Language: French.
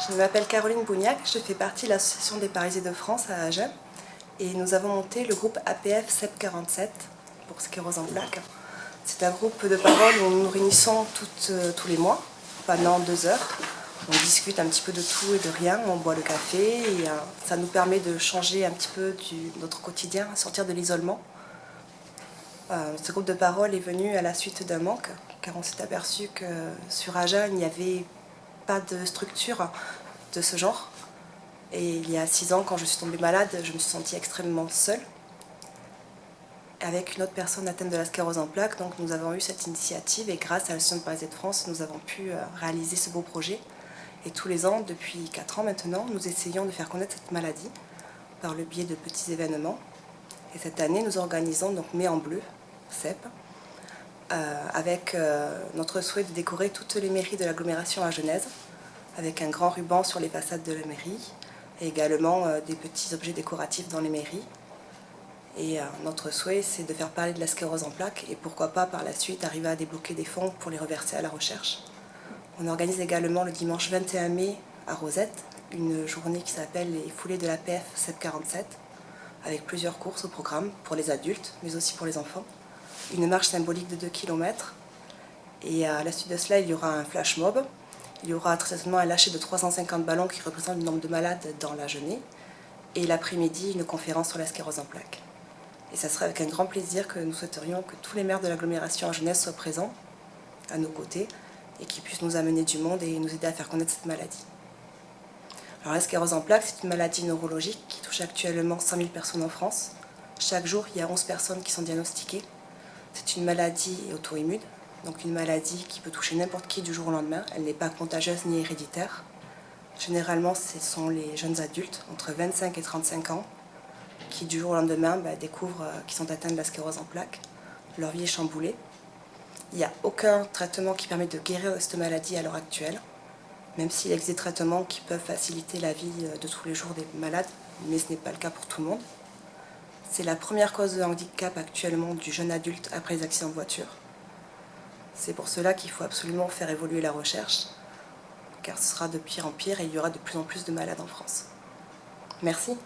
Je m'appelle Caroline Bougnac, je fais partie de l'Association des paralysés de France à Agen et nous avons monté le groupe APF CEP 47 pour sclérose en plaques. C'est un groupe de parole où nous nous réunissons tous les mois pendant 2 heures. On discute un petit peu de tout et de rien, on boit le café et ça nous permet de changer un petit peu notre quotidien, sortir de l'isolement. Ce groupe de parole est venu à la suite d'un manque car on s'est aperçu que sur Agen il n'y avait pas de structure de ce genre. Et il y a 6 ans, quand je suis tombée malade, je me suis sentie extrêmement seule avec une autre personne atteinte de la sclérose en plaques. Donc nous avons eu cette initiative et grâce à l'Association des paralysés de France, nous avons pu réaliser ce beau projet. Et tous les ans, depuis 4 ans maintenant, nous essayons de faire connaître cette maladie par le biais de petits événements. Et cette année, nous organisons donc Mai en bleu, CEP, avec notre souhait de décorer toutes les mairies de l'agglomération agenaise, avec un grand ruban sur les façades de la mairie, et également des petits objets décoratifs dans les mairies. Et notre souhait, c'est de faire parler de la sclérose en plaques et pourquoi pas par la suite arriver à débloquer des fonds pour les reverser à la recherche. On organise également le dimanche 21 mai à Rosette une journée qui s'appelle les foulées de l'APF 747 avec plusieurs courses au programme pour les adultes mais aussi pour les enfants. Une marche symbolique de 2 km et à la suite de cela il y aura un flash mob. Il y aura très certainement un lâcher de 350 ballons qui représente le nombre de malades dans la journée. Et l'après-midi, une conférence sur la sclérose en plaques. Et ça sera avec un grand plaisir que nous souhaiterions que tous les maires de l'agglomération agenaise soient présents à nos côtés et qu'ils puissent nous amener du monde et nous aider à faire connaître cette maladie. Alors la sclérose en plaques, c'est une maladie neurologique qui touche actuellement 100 000 personnes en France. Chaque jour, il y a 11 personnes qui sont diagnostiquées. C'est une maladie auto-immune. Donc une maladie qui peut toucher n'importe qui du jour au lendemain. Elle n'est pas contagieuse ni héréditaire. Généralement, ce sont les jeunes adultes, entre 25 et 35 ans, qui du jour au lendemain découvrent qu'ils sont atteints de la sclérose en plaques. Leur vie est chamboulée. Il n'y a aucun traitement qui permet de guérir de cette maladie à l'heure actuelle, même s'il existe des traitements qui peuvent faciliter la vie de tous les jours des malades, mais ce n'est pas le cas pour tout le monde. C'est la première cause de handicap actuellement du jeune adulte après les accidents de voiture. C'est pour cela qu'il faut absolument faire évoluer la recherche, car ce sera de pire en pire et il y aura de plus en plus de malades en France. Merci.